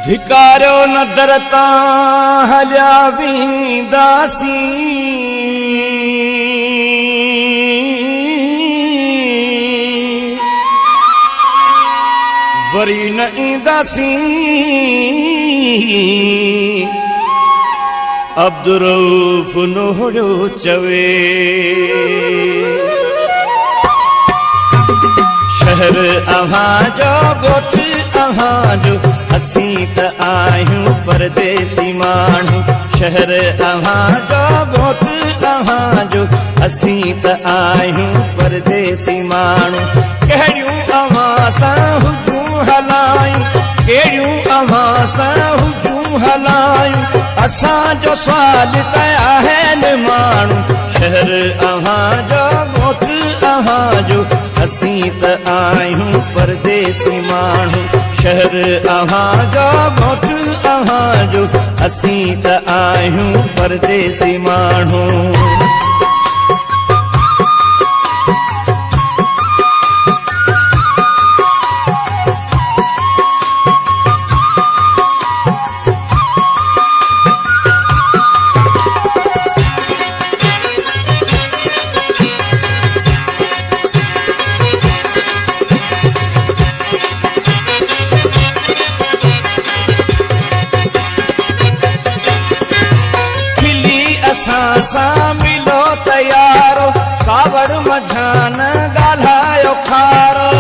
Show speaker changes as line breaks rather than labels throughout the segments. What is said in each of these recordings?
धिकारो न दरता हलिया वेंदासी वरी न ईंदासी अब्दुर्रऊफ नोहड़ो चवे शहर अव्हां जो ॻोठ अव्हां जो असीं त आहियूं परदेसी माण्हू शहर अव्हां जो ॻोठ अव्हां जो असीं त आहियूं परदेसी माण्हू कहिड़ियूं अव्हां सां हुजूं हलायूं कहिड़ियूं अव्हां सां हुजूं हलायूं असांजो सुवाल त आहिनि माण्हू शहर अव्हां जो ॻोठ अव्हां जो असीं त आहियूं परदेसी माण्हू शहर अव्हां जो ॻोठ अव्हां जो असीं त आहियूं परदेसी माण्हू असां सां मिलो तयारो कावड़ मझान ॻाल्हायो खारो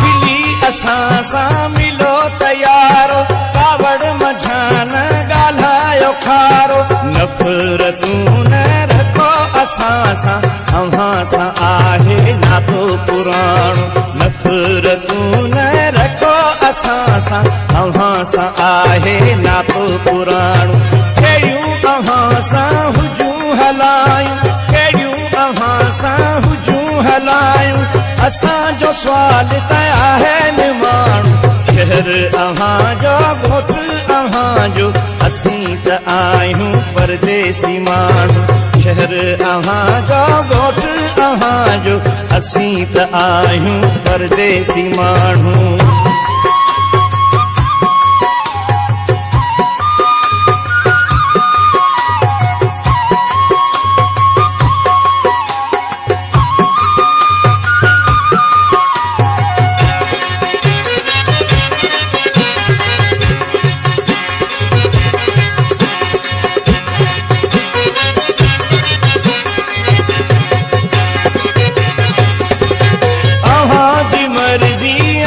मिली असां सां मिलो तयारो कावड़ मझान ॻाल्हायो खारो नफ़रतूं न रखो असां सां अव्हां सां आहे नातो पुराणो नफ़रतूं न रखो असां सां अव्हां सां आहे नातो पुराणो कहिड़ियूं अव्हां सां हुजूं हलायूं कहिड़ियूं अव्हां सां हुजूं हलायूं असांजो सुवाल त आहिनि माण्हू शहर अव्हां जो ॻोठ अव्हां जो असीं त आहियूं परदेसी माण्हू शहर अव्हां जो ॻोठ अव्हां जो असीं त आहियूं परदेसी माण्हू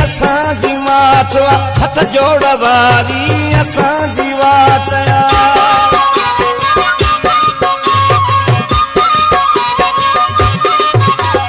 असांजी मात हथ जोड़ वारी असांजी वात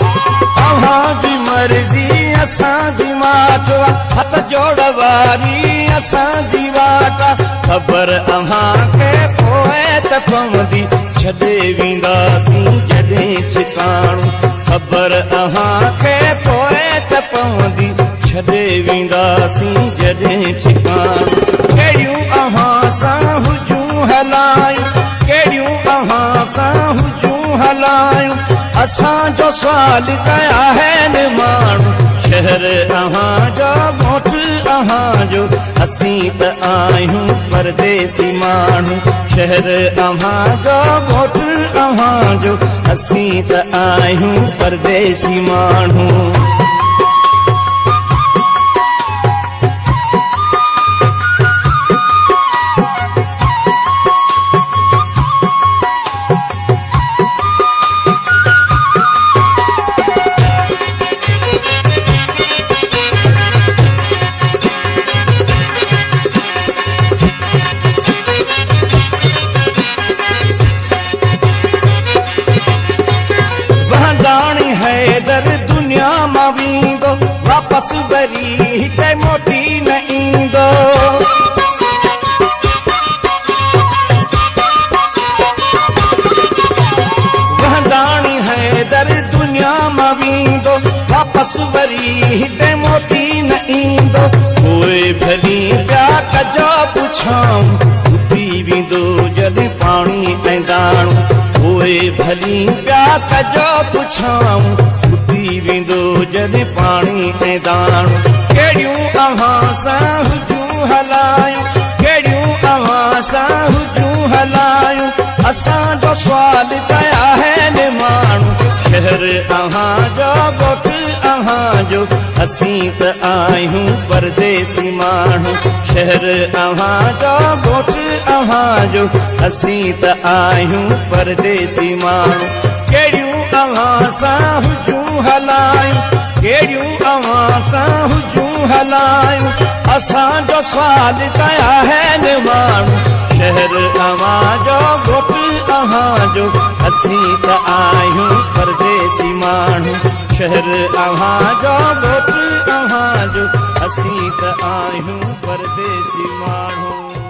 अव्हांजी मर्ज़ी असांजी मात हथ जोड़ वारी असांजी वात ख़बर अव्हां खे पोइ त पवंदी छॾे वेंदासीं जॾहिं ठिकाणो ख़बर अव्हां खे पोइ त पवंदी छॾे वेंदासीं जॾहिं ठिकाणो कहिड़ियूं अव्हां सां हुजूं हलायूं कहिड़ियूं अव्हां सां हुजूं हलायूं असांजो सुवाल त आहिनि माण्हू शहर अव्हां जो ॻोठ अव्हां जो असीं त आहियूं परदेसी माण्हू शहर अव्हां जो ॻोठ अव्हां जो असीं त आहियूं परदेसी माण्हू दुनिया मां वेंदो वापस वरी हिते मोटी न ईंदो वहदाणी हैदर दुनिया मां वेंदो वापस वरी हिते मोटी न ईंदो पोइ भली पिया कजो पुछाऊं उती वेंदो जॾहिं पाणी ऐं दाणो पोइ भली पिया कजो पुछाऊं उती पींदो जॾहिं पाणी ऐं दाणो। कहिड़ियूं अव्हां सां हुजूं हलायूं, कहिड़ियूं अव्हां सां हुजूं हलायूं, असांजो सुवाल कया आहिनि माण्हू। शहर अव्हांजो ॻोठ अव्हांजो, असीं त आहियूं परदेसी माण्हू। शहर अव्हांजो ॻोठ अव्हांजो, असीं त आहियूं परदेसी माण्हू। कहिड़ियूं अव्हां सां हुजूं हलायूं, कहिड़ियूं अव्हां सां हुजूं हलायूं, असांजो सुवाल कया आहिनि माण्हू। शहर अव्हांजो ॻोठ अव्हांजो, असीं त आहियूं परदेसी माण्हू। शहर अव्हांजो ॻोठ अव्हांजो, असीं त आहियूं परदेसी माण्हू।